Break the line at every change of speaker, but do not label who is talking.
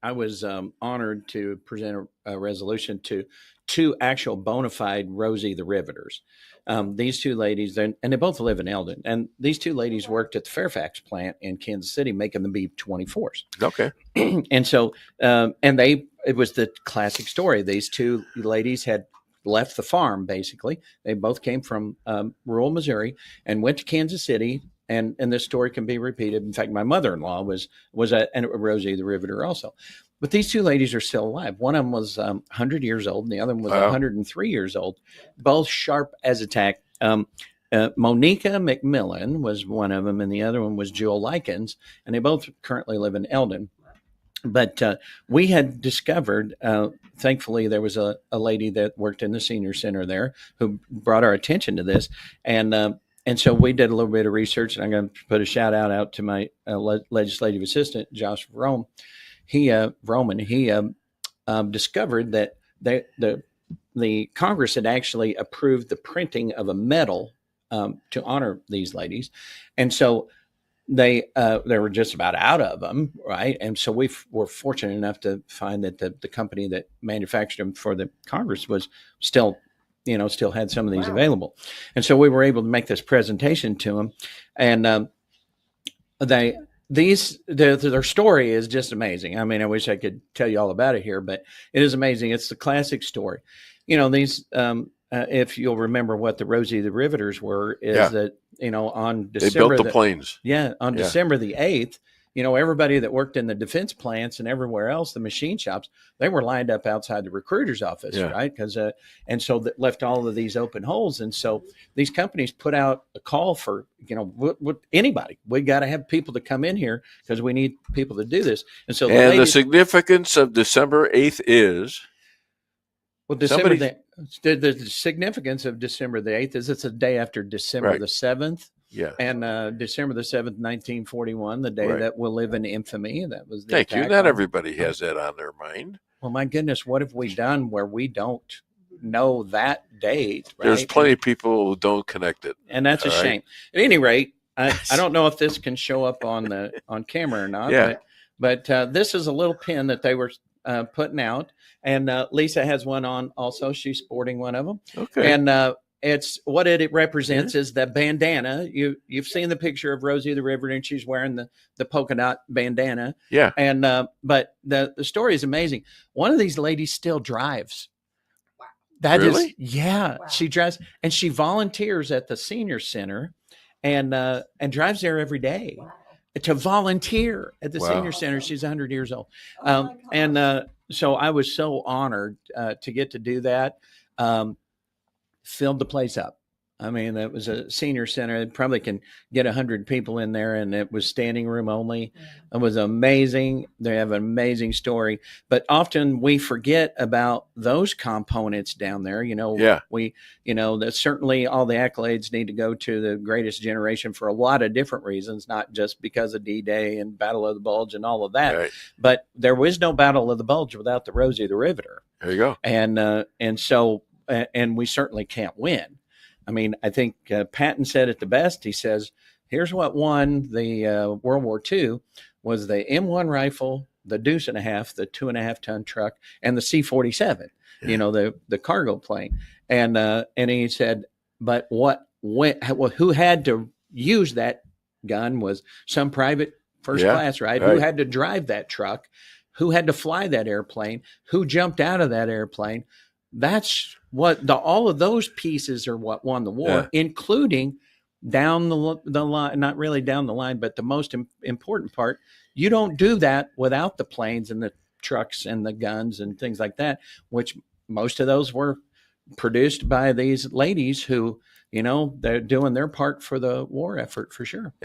I was honored to present a resolution to two actual bona fide Rosie the Riveters. These two ladies, and they both live in Eldon, and these two ladies worked at the Fairfax plant in Kansas City making the B-24s.
Okay.
And so, it was the classic story. These two ladies had left the farm, basically. They both came from rural Missouri and went to Kansas City. And this story can be repeated. In fact, my mother-in-law was a Rosie the Riveter also. But these two ladies are still alive. One of them was 100 years old, and the other one was 103 years old, both sharp as a tack. Monica McMillan was one of them, and the other one was Jewel Likens, and they both currently live in Eldon. But we had discovered, thankfully, there was a lady that worked in the senior center there who brought our attention to this, and so we did a little bit of research, and I'm going to put a shout out to my legislative assistant, Josh Rome. He discovered that the Congress had actually approved the printing of a medal to honor these ladies, and so they were just about out of them, right? And so we were fortunate enough to find that the company that manufactured them for the Congress was still had some of these available. And so we were able to make this presentation to them. And their story is just amazing. I mean, I wish I could tell you all about it here, but it is amazing. It's the classic story. These, if you'll remember what the Rosie the Riveters were, is that, on December.
They built the planes.
Yeah. On December the 8th, everybody that worked in the defense plants and everywhere else, the machine shops, they were lined up outside the recruiter's office, right? Because and so that left all of these open holes. And so these companies put out a call for, anybody. We got to have people to come in here because we need people to do this. And so
the significance of December 8th is?
Well, the significance of December the 8th is it's a day after December the 7th.
Yeah.
And December the 7th, 1941, the day that will live in infamy. That was the
Thank you. Not everybody has that on their mind.
Well, my goodness, what have we done where we don't know that date? Right?
There's plenty of people who don't connect it.
And that's a shame. At any rate, I don't know if this can show up on camera or not.
Yeah.
But this is a little pin that they were putting out. And Lisa has one on also. She's sporting one of them.
Okay.
And it's what it represents is the bandana. You've seen the picture of Rosie the Riveter, and she's wearing the polka dot bandana.
Yeah.
And but the story is amazing. One of these ladies still drives.
Wow.
That
really?
Wow. She drives, and she volunteers at the senior center, and drives there every day to volunteer at the senior center. She's 100 years old, and so I was so honored to get to do that. Filled the place up. I mean, it was a senior center. It probably can get 100 people in there, and it was standing room only. It was amazing. They have an amazing story, but often we forget about those components down there. That certainly all the accolades need to go to the greatest generation for a lot of different reasons, not just because of D-Day and Battle of the Bulge and all of that.
Right.
But there was no Battle of the Bulge without the Rosie the Riveter.
There you go.
And so we certainly can't win. I mean, I think Patton said it the best. He says, here's what won the World War II was the M1 rifle, the Deuce and a half, the 2.5 ton truck, and the C-47, the cargo plane. And he said, but who had to use that gun was some private first class, right? Who had to drive that truck, who had to fly that airplane, who jumped out of that airplane. That's what all of those pieces are what won the war, including down the line, not really down the line, but the most important part. You don't do that without the planes and the trucks and the guns and things like that, which most of those were produced by these ladies who, they're doing their part for the war effort for sure.